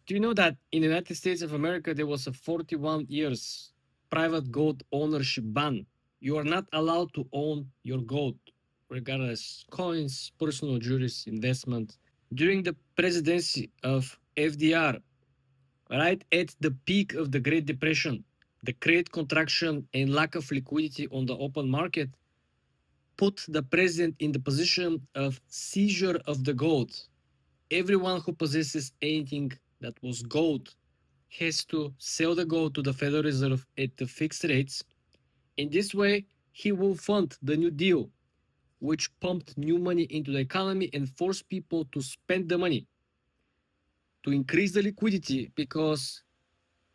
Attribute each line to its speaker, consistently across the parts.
Speaker 1: Do you know that in the United States of America there was a 41 years private gold ownership ban? You are not allowed to own your gold, regardless coins, personal jewelry, investment. During the presidency of FDR, right at the peak of the Great Depression, the great contraction and lack of liquidity on the open market put the president in the position of seizure of the gold. Everyone who possesses anything that was gold has to sell the gold to the Federal Reserve at the fixed rates. In this way, he will fund the New Deal, which pumped new money into the economy and forced people to spend the money to increase the liquidity because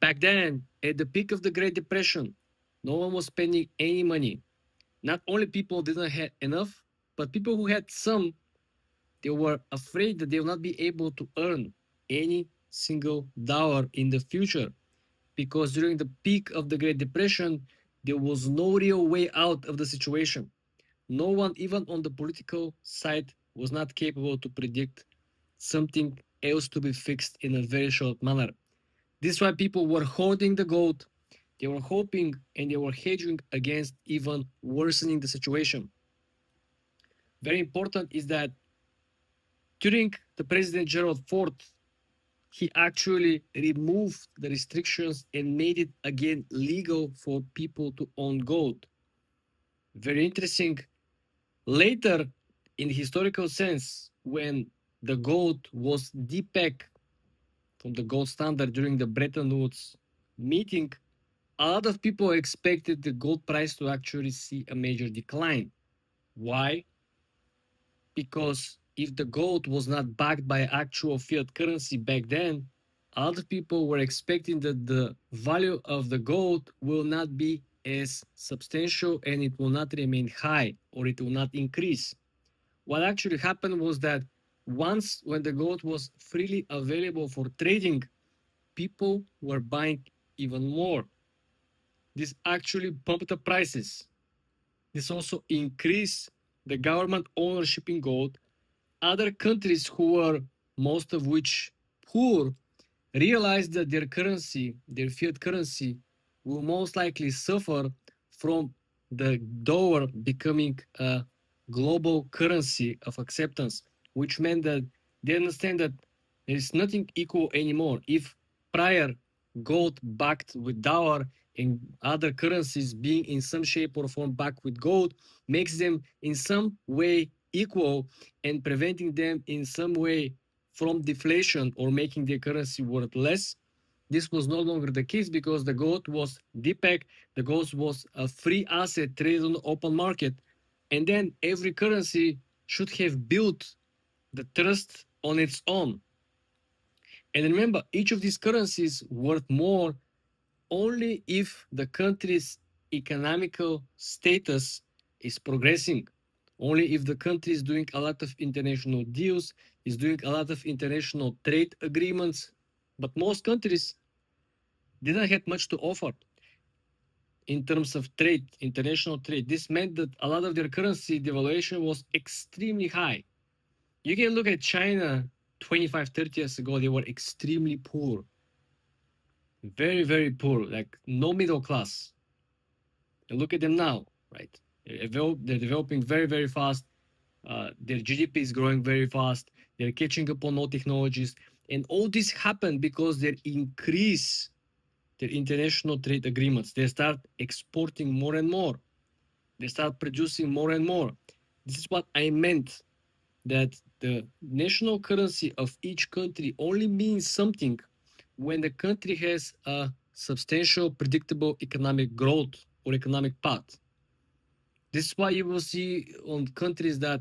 Speaker 1: back then, at the peak of the Great Depression, no one was spending any money. Not only people didn't have enough, but people who had some, they were afraid that they will not be able to earn any single dollar in the future because during the peak of the Great Depression, there was no real way out of the situation. No one, even on the political side, was not capable to predict something else to be fixed in a very short manner. This is why people were hoarding the gold. They were hoping and they were hedging against even worsening the situation. Very important is that during the President Gerald Ford, he actually removed the restrictions and made it again legal for people to own gold. Very interesting. Later, in historical sense, when the gold was depeg from the gold standard during the Bretton Woods meeting, a lot of people expected the gold price to actually see a major decline. Why? Because if the gold was not backed by actual fiat currency back then, a lot of people were expecting that the value of the gold will not be as substantial and it will not remain high or it will not increase. What actually happened was that once when the gold was freely available for trading, people were buying even more. This actually pumped the prices. This also increased the government ownership in gold. Other countries who were most of which poor realized that their currency, their fiat currency, will most likely suffer from the dollar becoming a global currency of acceptance, which meant that they understand that there is nothing equal anymore. If prior gold backed with dollar and other currencies being in some shape or form backed with gold makes them in some way equal and preventing them in some way from deflation or making their currency worth less. This was no longer the case because the gold was depeg, the gold was a free asset traded on the open market, and then every currency should have built the trust on its own. And remember, each of these currencies worth more only if the country's economical status is progressing, only if the country is doing a lot of international deals, is doing a lot of international trade agreements. But most countries didn't have much to offer in terms of trade, international trade. This meant that a lot of their currency devaluation was extremely high. You can look at China 25, 30 years ago, they were extremely poor. Very, very poor, like no middle class. And look at them now, right? They're developing very, very fast. Their GDP is growing very fast. They're catching up on all technologies. And all this happened because they increase their international trade agreements. They start exporting more and more. They start producing more and more. This is what I meant, that the national currency of each country only means something when the country has a substantial, predictable economic growth or economic path. This is why you will see on countries that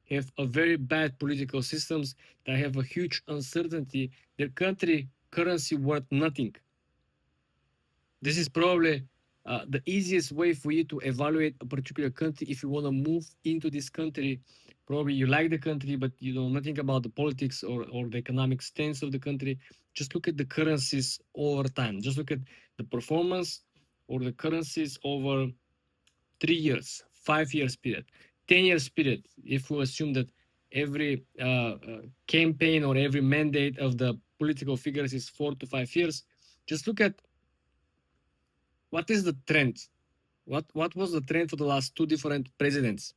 Speaker 1: have a very bad political systems, that have a huge uncertainty, their country currency worth nothing. This is probably the easiest way for you to evaluate a particular country if you want to move into this country. Probably you like the country, but you know nothing about the politics or the economic stance of the country. Just look at the currencies over time. Just look at the performance or the currencies over 3 years, 5 years period, 10 years period. If we assume that every campaign or every mandate of the political figures is 4 to 5 years. Just look at what is the trend. What was the trend for the last two different presidents?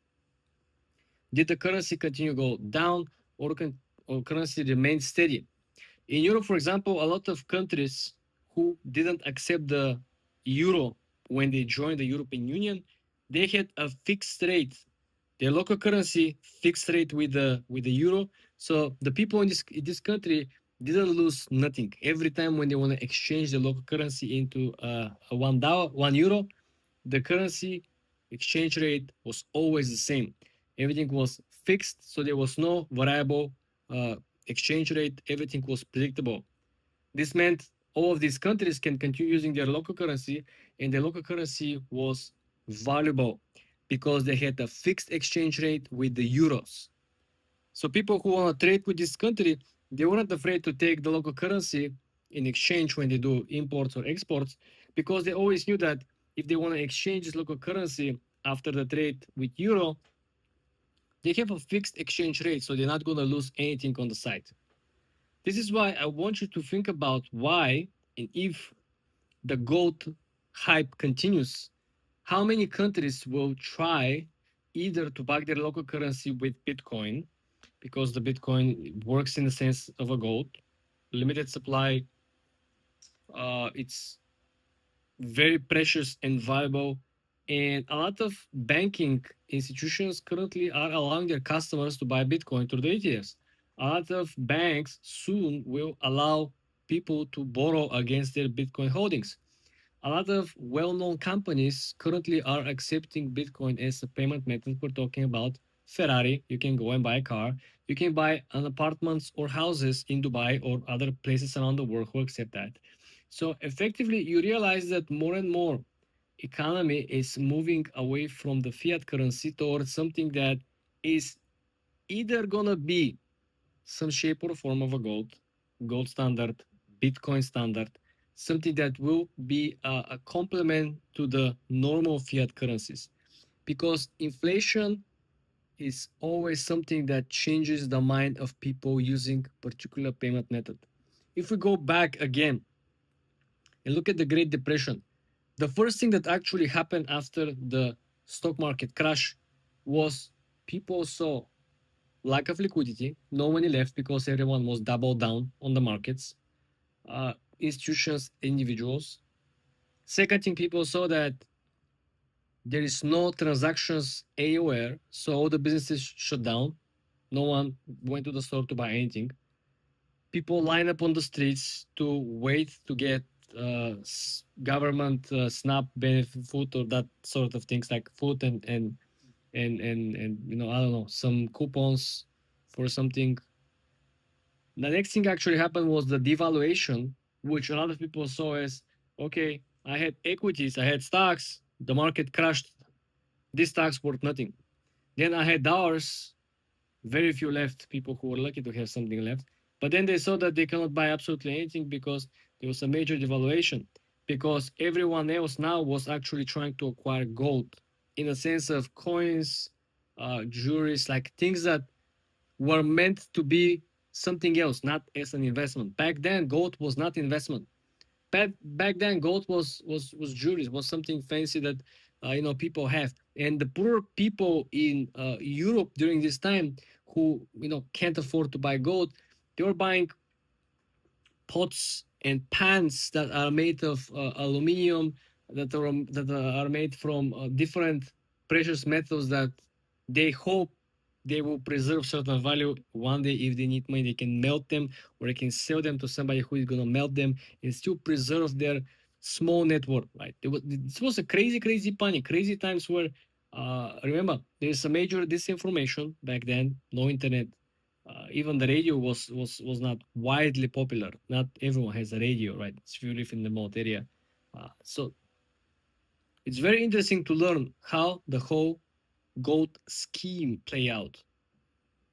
Speaker 1: Did the currency continue to go down, or currency remain steady? In Europe, for example, a lot of countries who didn't accept the euro when they joined the European Union, they had a fixed rate, their local currency fixed rate with the euro. So the people in this country didn't lose nothing. Every time when they want to exchange the local currency into a €1, the currency exchange rate was always the same. Everything was fixed, so there was no variable exchange rate. Everything was predictable. This meant all of these countries can continue using their local currency, and their local currency was valuable because they had a fixed exchange rate with the euros. So people who want to trade with this country, they weren't afraid to take the local currency in exchange when they do imports or exports, because they always knew that if they want to exchange this local currency after the trade with euro, they have a fixed exchange rate, so they're not going to lose anything on the side. This is why I want you to think about why and if the gold hype continues, how many countries will try either to back their local currency with Bitcoin, because the Bitcoin works in the sense of a gold, limited supply, it's very precious and valuable, and a lot of banking institutions currently are allowing their customers to buy Bitcoin through the ETFs. A lot of banks soon will allow people to borrow against their Bitcoin holdings. A lot of well-known companies currently are accepting Bitcoin as a payment method. We're talking about Ferrari. You can go and buy a car. You can buy an apartments or houses in Dubai or other places around the world who accept that. So effectively, you realize that more and more economy is moving away from the fiat currency towards something that is either gonna be some shape or form of a gold standard, Bitcoin standard, something that will be a complement to the normal fiat currencies. Because inflation is always something that changes the mind of people using particular payment method. If we go back again and look at the Great Depression, the first thing that actually happened after the stock market crash was people saw lack of liquidity, no money left because everyone was doubled down on the markets, institutions, individuals. Second thing, people saw that there is no transactions anywhere, so all the businesses shut down. No one went to the store to buy anything. People line up on the streets to wait to get government SNAP benefit food or that sort of things like food and you know, I don't know, some coupons for something. The next thing actually happened was the devaluation, which a lot of people saw as, okay, I had equities, I had stocks, the market crashed, these stocks worth nothing. Then I had dollars, very few left, people who were lucky to have something left. But then they saw that they cannot buy absolutely anything because there was a major devaluation, because everyone else now was actually trying to acquire gold in a sense of coins, jewelries, like things that were meant to be something else, not as an investment. Back then, gold was not investment. Back then, gold was jewelry, was something fancy that you know, people have. And the poor people in Europe during this time who, you know, can't afford to buy gold, they were buying pots and pans that are made of aluminum, that are made from different precious metals that they hope they will preserve certain value. One day, if they need money, they can melt them, or they can sell them to somebody who is going to melt them and still preserve their small net worth. Right? This was a crazy panic, crazy times where, remember, there's a major disinformation back then, no internet. Even the radio was not widely popular. Not everyone has a radio, right? If you live in the remote area. So it's very interesting to learn how the whole gold scheme play out,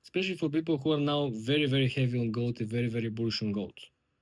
Speaker 1: especially for people who are now very heavy on gold and very bullish on gold.